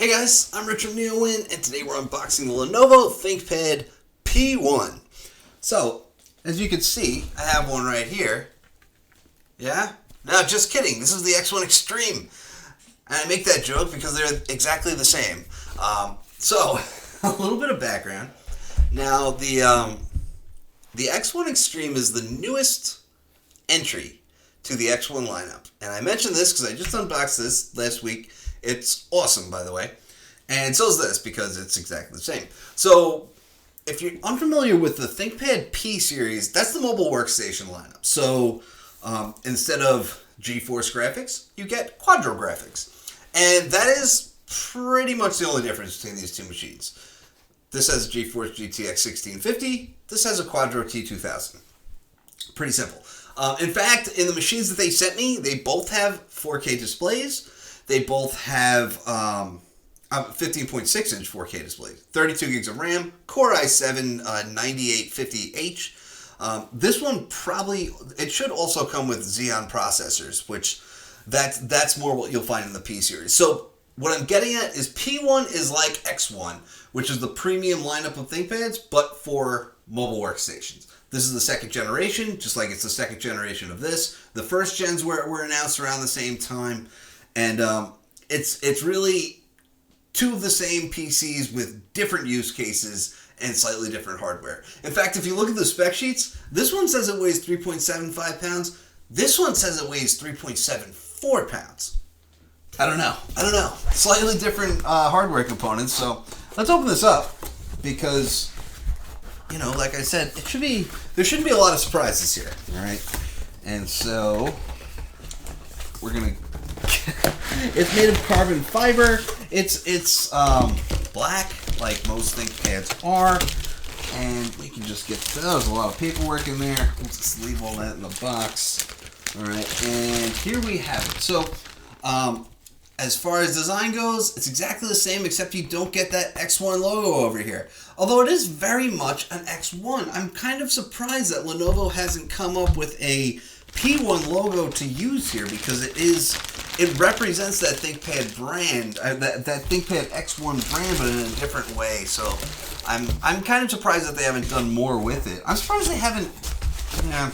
Hey guys, I'm Richard Neowin, and today we're unboxing the Lenovo ThinkPad P1. So, as you can see, I have one right here. Yeah? No, just kidding. This is the X1 Extreme. And I make that joke because they're exactly the same. So, a little bit of background. Now, the X1 Extreme is the newest entry to the X1 lineup. And I mentioned this because I just unboxed this last week. It's awesome, by the way. And so is this, because it's exactly the same. So, if you're unfamiliar with the ThinkPad P series, that's the mobile workstation lineup. So, instead of GeForce graphics, you get Quadro graphics. And that is pretty much the only difference between these two machines. This has a GeForce GTX 1650. This has a Quadro T2000. Pretty simple. In fact, in the machines that they sent me, they both have 4K displays. They both have 15.6-inch 4K displays, 32 gigs of RAM, Core i7 9850H. This one probably, it should also come with Xeon processors, which that's more what you'll find in the P series. So what I'm getting at is P1 is like X1, which is the premium lineup of ThinkPads, but for mobile workstations. This is the second generation, just like it's the second generation of this. The first gens were announced around the same time. And it's really two of the same PCs with different use cases and slightly different hardware. In fact, if you look at the spec sheets, this one says it weighs 3.75 pounds. This one says it weighs 3.74 pounds. I don't know. Slightly different hardware components. So let's open this up because, you know, like I said, there shouldn't be a lot of surprises here. All right. And so we're going to... It's made of carbon fiber. It's black, like most ThinkPads are. And we can just get... There's a lot of paperwork in there. We'll just leave all that in the box. Alright, and here we have it. So, as far as design goes, it's exactly the same, except you don't get that X1 logo over here. Although it is very much an X1. I'm kind of surprised that Lenovo hasn't come up with a P1 logo to use here, because it represents that ThinkPad brand, that ThinkPad X1 brand, but in a different way. So I'm kind of surprised that they haven't done more with it. I'm surprised they haven't. Yeah,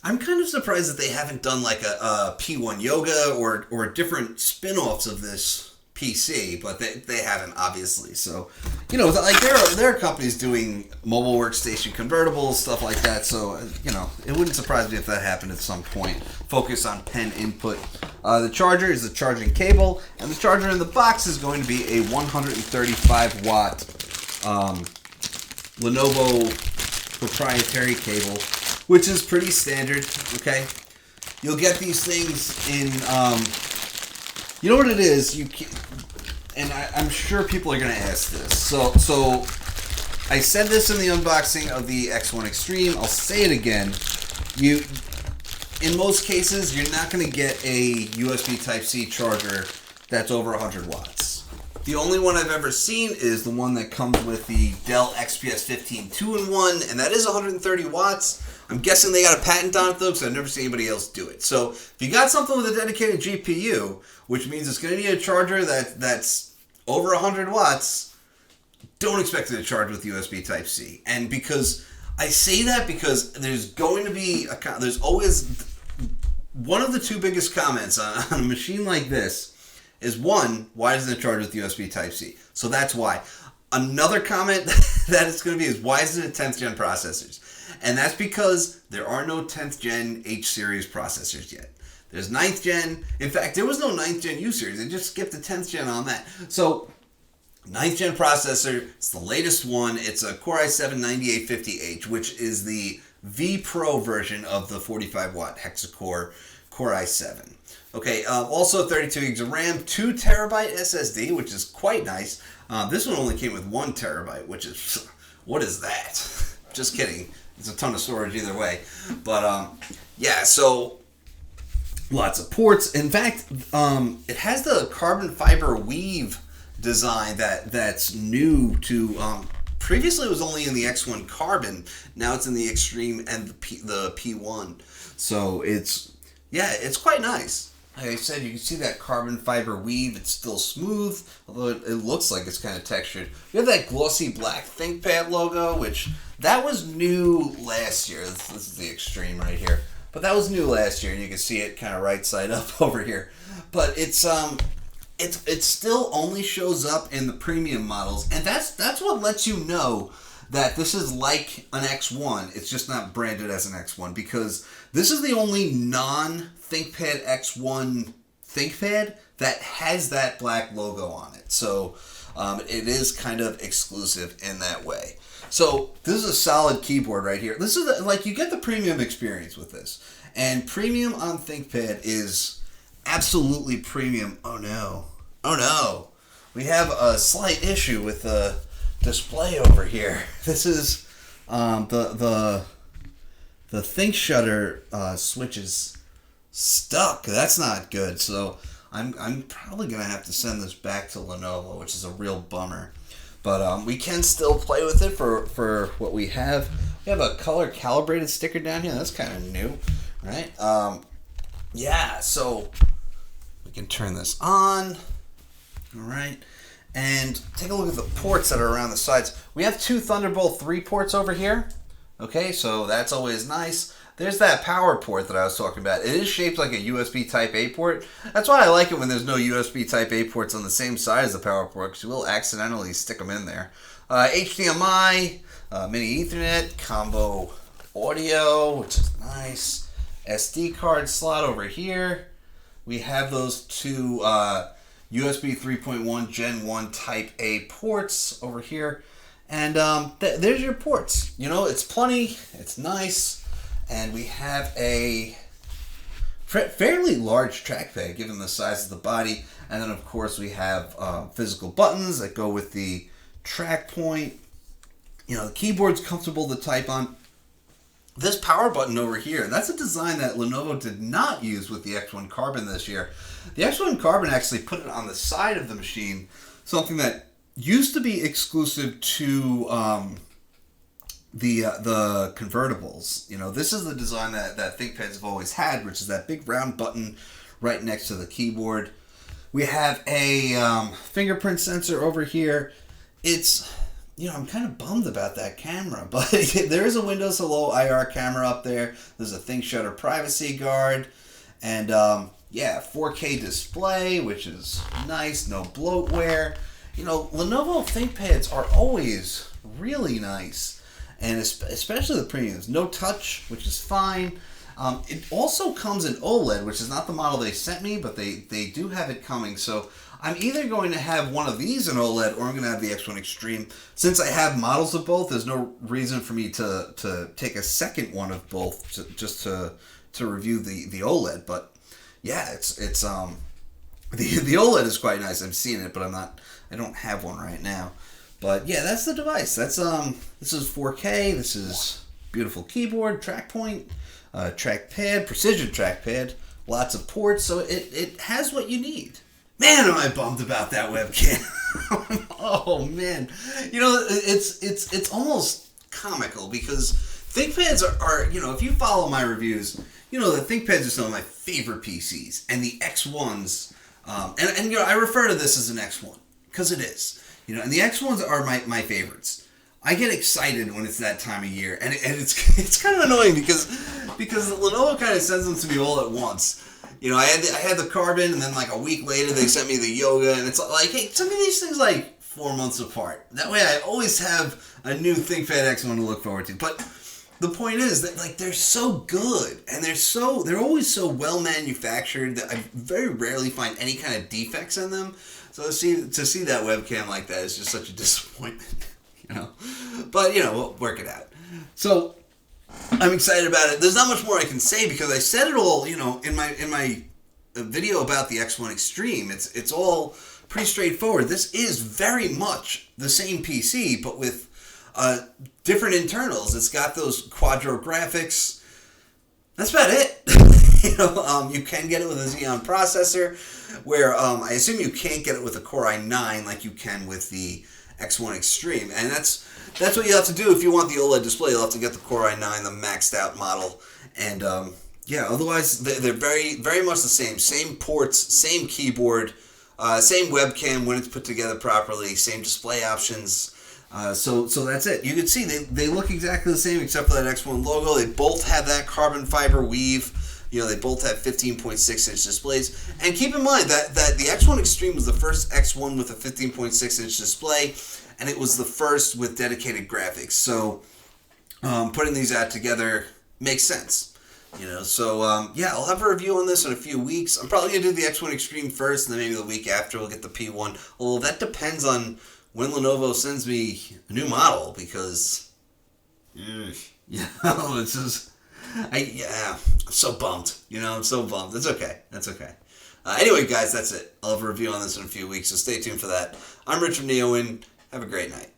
I'm kind of surprised that they haven't done like a P1 Yoga or different spin-offs of this PC, but they haven't, obviously. So, you know, like there are companies doing mobile workstation convertibles, stuff like that. So, you know, it wouldn't surprise me if that happened at some point. Focus on pen input. The charger is the charging cable, and the charger in the box is going to be a 135-watt Lenovo proprietary cable, which is pretty standard. Okay, you'll get these things in. You know what it is? I'm sure people are going to ask this. So I said this in the unboxing of the X1 Extreme. I'll say it again. In most cases, you're not going to get a USB Type-C charger that's over 100 watts. The only one I've ever seen is the one that comes with the Dell XPS 15 2-in-1, and that is 130 watts. I'm guessing they got a patent on it, though, because I've never seen anybody else do it. So if you got something with a dedicated GPU, which means it's going to need a charger that's over 100 watts, don't expect it to charge with USB Type-C. And because I say that because there's going to be there's always one of the two biggest comments on a machine like this is, one, why doesn't it charge with USB Type-C? So that's why. Another comment that it's going to be is, why isn't it 10th gen processors? And that's because there are no 10th gen H series processors yet. There's 9th gen. In fact, there was no 9th gen U series. They just skipped the 10th gen on that. So 9th gen processor, it's the latest one. It's a Core i7 9850H, which is the V Pro version of the 45-watt hexa-core Core i7. Okay, also 32 gigs of RAM, 2 terabyte SSD, which is quite nice. This one only came with 1 terabyte, which is, what is that? Just kidding. It's a ton of storage either way. But, yeah, so lots of ports. In fact, it has the carbon fiber weave design that's new to... previously it was only in the X1 Carbon. Now it's in the Extreme and the P1. So it's quite nice. like I said, you can see that carbon fiber weave. It's still smooth, although it looks like it's kind of textured. We have that glossy black ThinkPad logo, which that was new last year. This is the Extreme right here. But that was new last year, and you can see it kind of right side up over here. But it still only shows up in the premium models, and that's what lets you know that this is like an X1. It's just not branded as an X1, because this is the only non-ThinkPad X1 ThinkPad that has that black logo on it. So it is kind of exclusive in that way. So this is a solid keyboard right here. This is like, you get the premium experience with this. And premium on ThinkPad is absolutely premium. Oh no. Oh no. We have a slight issue with the display over here. This is the ThinkShutter switch is stuck. That's not good. So I'm probably gonna have to send this back to Lenovo, which is a real bummer. But we can still play with it for what we have. We have a color calibrated sticker down here. That's kind of new, right? Yeah, so we can turn this on. All right. And take a look at the ports that are around the sides. We have two Thunderbolt 3 ports over here. Okay, so that's always nice. There's that power port that I was talking about. It is shaped like a USB Type-A port. That's why I like it when there's no USB Type-A ports on the same side as the power port, because you will accidentally stick them in there. HDMI, mini Ethernet, combo audio, which is nice. SD card slot over here. We have those two USB 3.1 Gen 1 Type-A ports over here. And there's your ports. You know, it's plenty. It's nice. And we have a fairly large trackpad given the size of the body. And then, of course, we have physical buttons that go with the track point. You know, the keyboard's comfortable to type on. This power button over here, that's a design that Lenovo did not use with the X1 Carbon this year. The X1 Carbon actually put it on the side of the machine, something that used to be exclusive to the convertibles. You know, this is the design that ThinkPads have always had, which is that big round button right next to the keyboard. We have a fingerprint sensor over here. It's, you know, I'm kind of bummed about that camera, but there is a Windows Hello IR camera up there. There's a ThinkShutter privacy guard, and yeah, 4K display, which is nice. No bloatware. You know, Lenovo ThinkPads are always really nice. And especially the premiums. No touch, which is fine. It also comes in OLED, which is not the model they sent me, but they do have it coming. So I'm either going to have one of these in OLED, or I'm going to have the X1 Extreme. Since I have models of both, there's no reason for me to take a second one of both just to review the OLED. But yeah, it's the OLED is quite nice. I've seen it, but I don't have one right now. But yeah, that's the device. That's this is 4K. This is beautiful keyboard, track point, trackpad, precision trackpad, lots of ports. So it has what you need. Man, am I bummed about that webcam. Oh man, you know, it's almost comical, because ThinkPads are, you know, if you follow my reviews, you know that ThinkPads are some of my favorite PCs, and the X1s, and you know, I refer to this as an X1 because it is. You know, and the X1s are my favorites. I get excited when it's that time of year, and it's kind of annoying because Lenovo kind of sends them to me all at once. You know, I had the Carbon, and then like a week later they sent me the Yoga, and it's like, hey, send me these things like 4 months apart. That way I always have a new ThinkPad X1 to look forward to. But the point is that, like, they're so good, and they're always so well manufactured that I very rarely find any kind of defects in them. So to see that webcam like that is just such a disappointment, you know. But you know, we'll work it out. So I'm excited about it. There's not much more I can say because I said it all, you know, in my video about the X1 Extreme. It's all pretty straightforward. This is very much the same PC, but with different internals. It's got those Quadro graphics. That's about it. You know, you can get it with a Xeon processor, where I assume you can't get it with a Core i9 like you can with the X1 Extreme. And that's what you have to do if you want the OLED display. You'll have to get the Core i9, the maxed out model. And Yeah, otherwise they're very, very much the same. Same ports, same keyboard, same webcam when it's put together properly, same display options. So that's it. You can see they look exactly the same except for that X1 logo. They both have that carbon fiber weave. You know, they both have 15.6-inch displays. And keep in mind that the X1 Extreme was the first X1 with a 15.6-inch display, and it was the first with dedicated graphics. So putting these out together makes sense. You know, so yeah, I'll have a review on this in a few weeks. I'm probably going to do the X1 Extreme first, and then maybe the week after we'll get the P1. Although that depends on when Lenovo sends me a new model, because it's just, I'm so bummed. You know, I'm so bummed. It's okay. That's okay. Anyway, guys, that's it. I'll have a review on this in a few weeks, so stay tuned for that. I'm Rich from Neowin. Have a great night.